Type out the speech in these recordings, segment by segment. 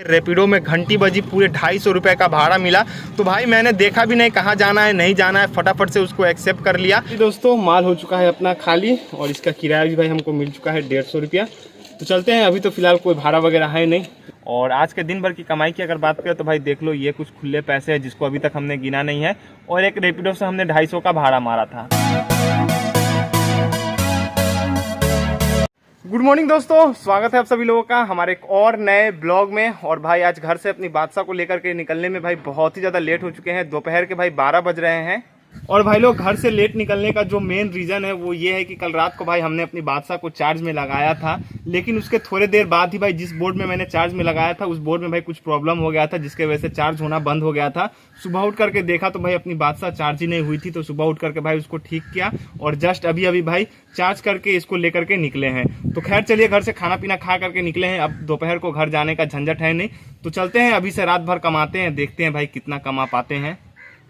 रैपिडो में घंटी बजी, पूरे 250 रुपये का भाड़ा मिला। तो भाई मैंने देखा भी नहीं कहाँ जाना है नहीं जाना है, फटाफट से उसको एक्सेप्ट कर लिया। दोस्तों माल हो चुका है अपना खाली और इसका किराया भी भाई हमको मिल चुका है 150 रुपया। तो चलते हैं, अभी तो फिलहाल कोई भाड़ा वगैरह है नहीं। और आज के दिन भर की कमाई की अगर बात करें तो भाई देख लो, ये कुछ खुले पैसे हैं जिसको अभी तक हमने गिना नहीं है, और एक रैपिडो से हमने 250 का भाड़ा मारा था। गुड मॉर्निंग दोस्तों, स्वागत है आप सभी लोगों का हमारे एक और नए ब्लॉग में। और भाई आज घर से अपनी बादशाह को लेकर के निकलने में भाई बहुत ही ज़्यादा लेट हो चुके हैं। दोपहर के भाई 12 बज रहे हैं। और भाई लोग घर से लेट निकलने का जो मेन रीज़न है वो ये है कि कल रात को भाई हमने अपनी बादशाह को चार्ज में लगाया था, लेकिन उसके थोड़े देर बाद ही भाई जिस बोर्ड में मैंने चार्ज में लगाया था उस बोर्ड में भाई कुछ प्रॉब्लम हो गया था, जिसके वजह से चार्ज होना बंद हो गया था। सुबह उठ करके देखा तो भाई अपनी बादशाह चार्ज ही नहीं हुई थी, तो सुबह उठ करके भाई उसको ठीक किया और जस्ट अभी अभी भाई चार्ज करके इसको लेकर के निकले हैं। तो खैर चलिए, घर से खाना पीना खा करके निकले हैं। अब दोपहर को घर जाने का झंझट है नहीं, तो चलते हैं अभी से रात भर कमाते हैं, देखते हैं भाई कितना कमा पाते हैं।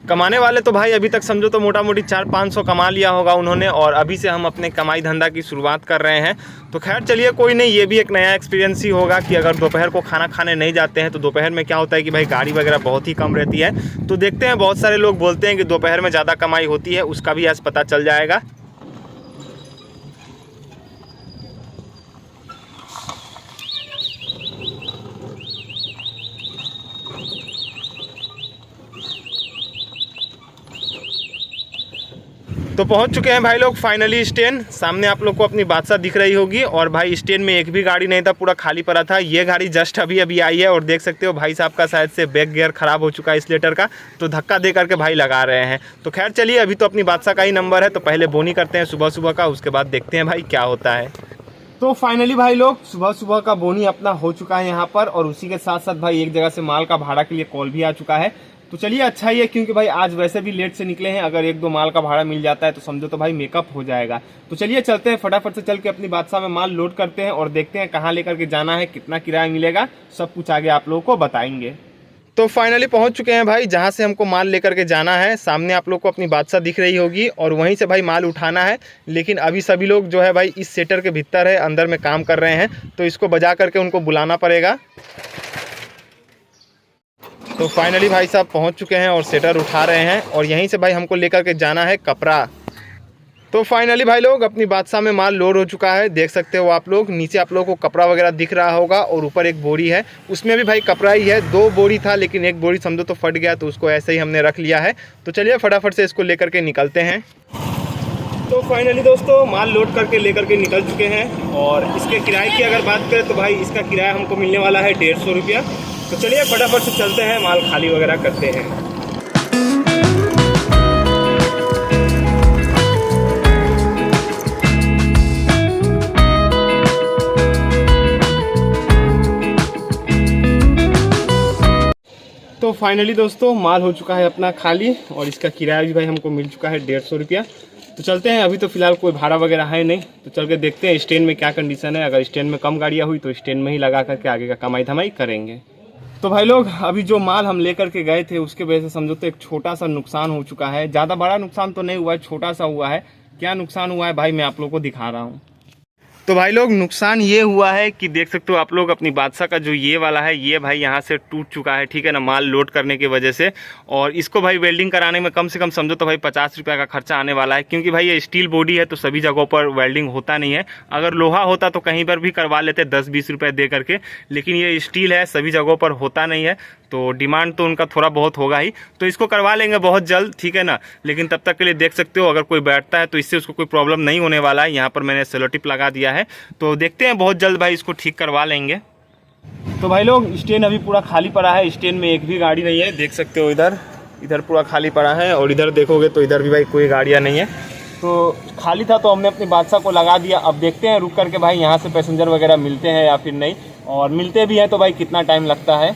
कमाने वाले तो भाई अभी तक समझो तो मोटा मोटी 400-500 कमा लिया होगा उन्होंने, और अभी से हम अपने कमाई धंधा की शुरुआत कर रहे हैं। तो खैर चलिए कोई नहीं, ये भी एक नया एक्सपीरियंस ही होगा कि अगर दोपहर को खाना खाने नहीं जाते हैं तो दोपहर में क्या होता है कि भाई गाड़ी वगैरह बहुत ही कम रहती है। तो देखते हैं, बहुत सारे लोग बोलते हैं कि दोपहर में ज़्यादा कमाई होती है, उसका भी आज पता चल जाएगा। तो पहुंच चुके हैं भाई लोग फाइनली स्टैंड। सामने आप लोग को अपनी बादशाह दिख रही होगी, और भाई स्टैंड में एक भी गाड़ी नहीं था, पूरा खाली पड़ा था। ये गाड़ी जस्ट अभी अभी आई है और देख सकते हो भाई साहब का शायद से बैक गियर खराब हो चुका है इस लेटर का, तो धक्का दे करके भाई लगा रहे हैं। तो खैर चलिए, अभी तो अपनी बादशाह का ही नंबर है, तो पहले बोनी करते हैं सुबह सुबह का, उसके बाद देखते हैं भाई क्या होता है। तो फाइनली भाई लोग सुबह सुबह का बोनी अपना हो चुका है यहाँ पर, और उसी के साथ साथ भाई एक जगह से माल का भाड़ा के लिए कॉल भी आ चुका है। तो चलिए अच्छा ही है, क्योंकि भाई आज वैसे भी लेट से निकले हैं, अगर 1-2 माल का भाड़ा मिल जाता है तो समझो तो भाई मेकअप हो जाएगा। तो चलिए चलते हैं, फटाफट से चल के अपनी बादशाह में माल लोड करते हैं और देखते हैं कहाँ लेकर के जाना है, कितना किराया मिलेगा, सब कुछ आगे आप लोगों को बताएंगे। तो फाइनली पहुंच चुके हैं भाई जहां से हमको माल लेकर के जाना है। सामने आप लोग को अपनी बादशाह दिख रही होगी और वहीं से भाई माल उठाना है। लेकिन अभी सभी लोग जो है भाई इस सेटर के भीतर है, अंदर में काम कर रहे हैं, तो इसको बजा करके उनको बुलाना पड़ेगा। तो फाइनली भाई साहब पहुंच चुके हैं और सेटर उठा रहे हैं, और यहीं से भाई हमको लेकर के जाना है कपड़ा। तो फाइनली भाई लोग अपनी बादशाह में माल लोड हो चुका है, देख सकते हो आप लोग। नीचे आप लोगों को कपड़ा वगैरह दिख रहा होगा, और ऊपर एक बोरी है, उसमें भी भाई कपड़ा ही है। 2 बोरी था, लेकिन एक बोरी समझो तो फट गया, तो उसको ऐसे ही हमने रख लिया है। तो चलिए फटाफट से इसको लेकर के निकलते हैं। तो फाइनली दोस्तों माल लोड करके लेकर के निकल चुके हैं, और इसके किराए की अगर बात करें तो भाई इसका किराया हमको मिलने वाला है 150 रुपया। तो चलिए फटाफट से चलते हैं, माल खाली वगैरह करते हैं। तो फाइनली दोस्तों माल हो चुका है अपना खाली, और इसका किराया भी भाई हमको मिल चुका है 150 रुपया। तो चलते हैं, अभी तो फिलहाल कोई भाड़ा वगैरह है नहीं, तो चल के देखते हैं स्टैंड में क्या कंडीशन है। अगर स्टैंड में कम गाड़ियाँ हुई तो स्टैंड में ही लगा करके आगे का कमाई धमाई करेंगे। तो भाई लोग अभी जो माल हम लेकर के गए थे उसके वजह से समझो तो एक छोटा सा नुकसान हो चुका है। ज़्यादा बड़ा नुकसान तो नहीं हुआ है, छोटा सा हुआ है। क्या नुकसान हुआ है भाई मैं आप लोगों को दिखा रहा हूँ। तो भाई लोग नुकसान ये हुआ है कि देख सकते हो आप लोग, अपनी बादशाह का जो ये वाला है ये भाई यहाँ से टूट चुका है, ठीक है ना, माल लोड करने की वजह से। और इसको भाई वेल्डिंग कराने में कम से कम समझो तो भाई 50 रुपये का खर्चा आने वाला है, क्योंकि भाई ये स्टील बॉडी है तो सभी जगहों पर वेल्डिंग होता नहीं है। अगर लोहा होता तो कहीं पर भी करवा लेते 10-20 रुपये दे करके, लेकिन ये स्टील है, सभी जगहों पर होता नहीं है, तो डिमांड तो उनका थोड़ा बहुत होगा ही। तो इसको करवा लेंगे बहुत जल्द, ठीक है ना। लेकिन तब तक के लिए देख सकते हो अगर कोई बैठता है तो इससे उसको कोई प्रॉब्लम नहीं होने वाला है। यहाँ पर मैंने सेलो टिप लगा दिया है, तो देखते हैं बहुत जल्द भाई इसको ठीक करवा लेंगे। तो भाई लोग स्टैंड अभी पूरा खाली पड़ा है, स्टैंड में एक भी गाड़ी नहीं है, देख सकते हो। इधर पूरा खाली पड़ा है, और इधर देखोगे तो इधर भी भाई कोई गाड़ियाँ नहीं है। तो खाली था तो हमने अपनी बादशाह को लगा दिया। अब देखते हैं रुक करके भाई यहाँ से पैसेंजर वगैरह मिलते हैं या फिर नहीं, और मिलते भी हैं तो भाई कितना टाइम लगता है।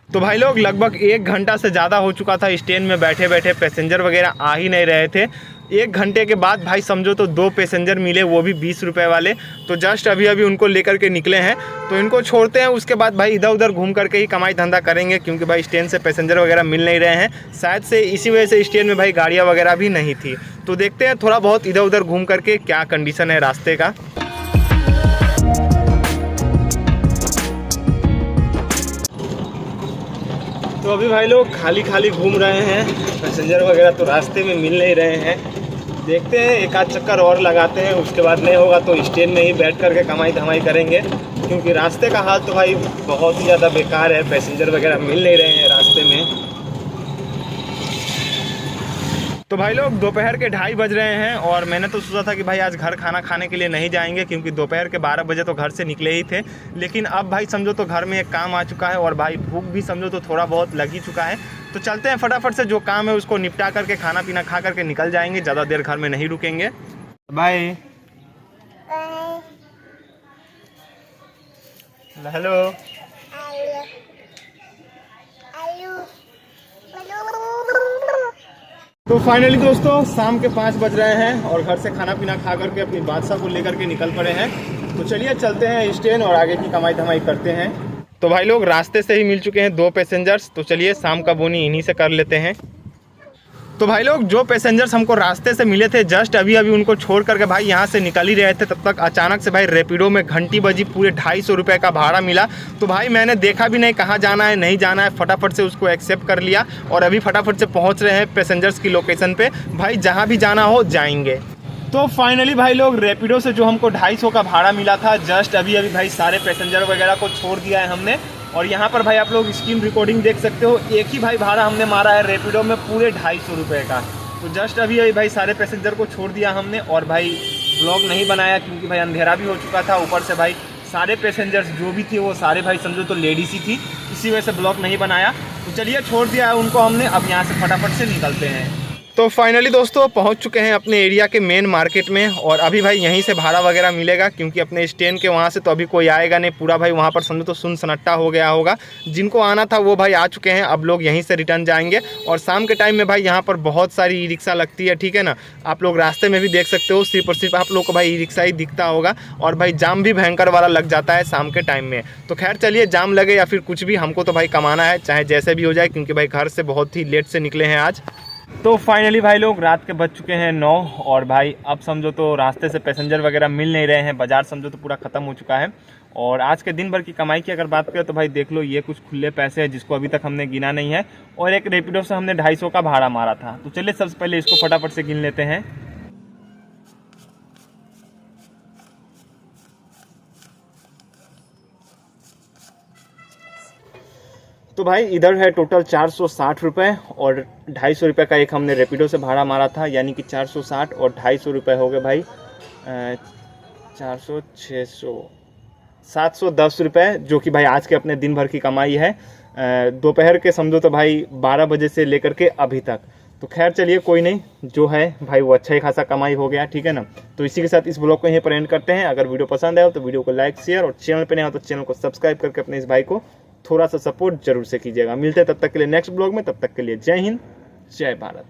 तो भाई लोग लगभग 1 घंटा से ज़्यादा हो चुका था स्टैंड में बैठे बैठे, पैसेंजर वगैरह आ ही नहीं रहे थे। 1 घंटे के बाद भाई समझो तो 2 पैसेंजर मिले, वो भी 20 रुपये वाले। तो जस्ट अभी अभी उनको लेकर के निकले हैं, तो इनको छोड़ते हैं, उसके बाद भाई इधर उधर घूम करके ही कमाई धंधा करेंगे, क्योंकि भाई स्टैंड से पैसेंजर वगैरह मिल नहीं रहे हैं। शायद से इसी वजह से स्टैंड में भाई गाड़ियाँ वगैरह भी नहीं थी। तो देखते हैं थोड़ा बहुत इधर उधर घूम करके क्या कंडीशन है रास्ते का। तो अभी भाई लोग खाली खाली घूम रहे हैं, पैसेंजर वगैरह तो रास्ते में मिल नहीं रहे हैं। देखते हैं, एक आध चक्कर और लगाते हैं, उसके बाद नहीं होगा तो स्टैंड में ही बैठ करके कमाई धमाई करेंगे, क्योंकि रास्ते का हाल तो भाई बहुत ही ज़्यादा बेकार है। पैसेंजर वगैरह मिल नहीं रहे हैं रास्ते में। तो भाई लोग दोपहर के 2:30 बज रहे हैं और मैंने तो सोचा था कि भाई आज घर खाना खाने के लिए नहीं जाएंगे, क्योंकि दोपहर के 12 बजे तो घर से निकले ही थे। लेकिन अब भाई समझो तो घर में एक काम आ चुका है और भाई भूख भी समझो तो थोड़ा बहुत लग ही चुका है। तो चलते हैं फटाफट से, जो काम है उसको निपटा करके खाना पीना खा करके निकल जाएंगे, ज़्यादा देर घर में नहीं रुकेंगे। बाय। हेलो। तो फाइनली दोस्तों शाम के 5 बज रहे हैं और घर से खाना पीना खा करके अपनी बादशाह को लेकर के निकल पड़े हैं। तो चलिए चलते हैं स्टैंड और आगे की कमाई धमाई करते हैं। तो भाई लोग रास्ते से ही मिल चुके हैं 2 पैसेंजर्स, तो चलिए शाम का बोनी इन्हीं से कर लेते हैं। तो भाई लोग जो पैसेंजर्स हमको रास्ते से मिले थे, जस्ट अभी उनको छोड़ करके भाई यहाँ से निकल ही रहे थे, तब तक अचानक से भाई रैपिडो में घंटी बजी, पूरे 250 रुपये का भाड़ा मिला। तो भाई मैंने देखा भी नहीं कहाँ जाना है नहीं जाना है, फटाफट से उसको एक्सेप्ट कर लिया और अभी फटाफट से पहुँच रहे हैं पैसेंजर्स की लोकेशन पे। भाई जहाँ भी जाना हो जाएंगे। तो फाइनली भाई लोग रैपिडो से जो हमको 250 का भाड़ा मिला था, जस्ट अभी भाई सारे पैसेंजर वगैरह को छोड़ दिया है हमने। और यहाँ पर भाई आप लोग स्क्रीन रिकॉर्डिंग देख सकते हो, एक ही भाई भाड़ा हमने मारा है रैपिडो में पूरे 250 रुपये का। तो जस्ट अभी भाई सारे पैसेंजर को छोड़ दिया हमने और भाई ब्लॉग नहीं बनाया, क्योंकि भाई अंधेरा भी हो चुका था। ऊपर से भाई सारे पैसेंजर्स जो भी थे वो सारे भाई समझो तो लेडीज ही थी, इसी वजह से ब्लॉग नहीं बनाया। तो चलिए छोड़ दिया है उनको हमने, अब यहाँ से फटाफट से निकलते हैं। तो फाइनली दोस्तों पहुंच चुके हैं अपने एरिया के मेन मार्केट में और अभी भाई यहीं से भाड़ा वगैरह मिलेगा, क्योंकि अपने स्टैंड के वहाँ से तो अभी कोई आएगा नहीं। पूरा भाई वहाँ पर समझो तो सुन सन्नाटा हो गया होगा। जिनको आना था वो भाई आ चुके हैं, अब लोग यहीं से रिटर्न जाएंगे। और शाम के टाइम में भाई यहाँ पर बहुत सारी ई रिक्शा लगती है, ठीक है ना। आप लोग रास्ते में भी देख सकते हो, सिर्फ और सिर्फ आप लोग को भाई ई रिक्शा ही दिखता होगा। और भाई जाम भी भयंकर वाला लग जाता है शाम के टाइम में। तो खैर चलिए, जाम लगे या फिर कुछ भी, हमको तो भाई कमाना है, चाहे जैसे भी हो जाए, क्योंकि भाई घर से बहुत ही लेट से निकले हैं आज। तो फाइनली भाई लोग रात के बज चुके हैं 9 और भाई अब समझो तो रास्ते से पैसेंजर वगैरह मिल नहीं रहे हैं, बाजार समझो तो पूरा ख़त्म हो चुका है। और आज के दिन भर की कमाई की अगर बात करें तो भाई देख लो, ये कुछ खुले पैसे हैं जिसको अभी तक हमने गिना नहीं है, और एक रैपिडो से हमने 250 का भाड़ा मारा था। तो चलिए सबसे पहले इसको फटाफट से गिन लेते हैं। तो भाई इधर है टोटल 460 रुपये और 250 रुपये का एक हमने रैपिडो से भाड़ा मारा था, यानी कि 460 और 250 रुपये हो गए भाई 400 600 710 रुपये, जो कि भाई आज के अपने दिन भर की कमाई है, दोपहर के समझो तो भाई 12 बजे से लेकर के अभी तक। तो खैर चलिए कोई नहीं, जो है भाई वो अच्छा ही खासा कमाई हो गया, ठीक है ना। तो इसी के साथ इस ब्लॉग को यहीं पर एंड करते हैं। अगर वीडियो पसंद आए तो वीडियो को लाइक शेयर और चैनल पर नहीं हो तो चैनल को सब्सक्राइब करके अपने इस भाई को थोड़ा सा सपोर्ट जरूर से कीजिएगा। मिलते हैं तब तक के लिए नेक्स्ट ब्लॉग में, तब तक के लिए जय हिंद जय भारत।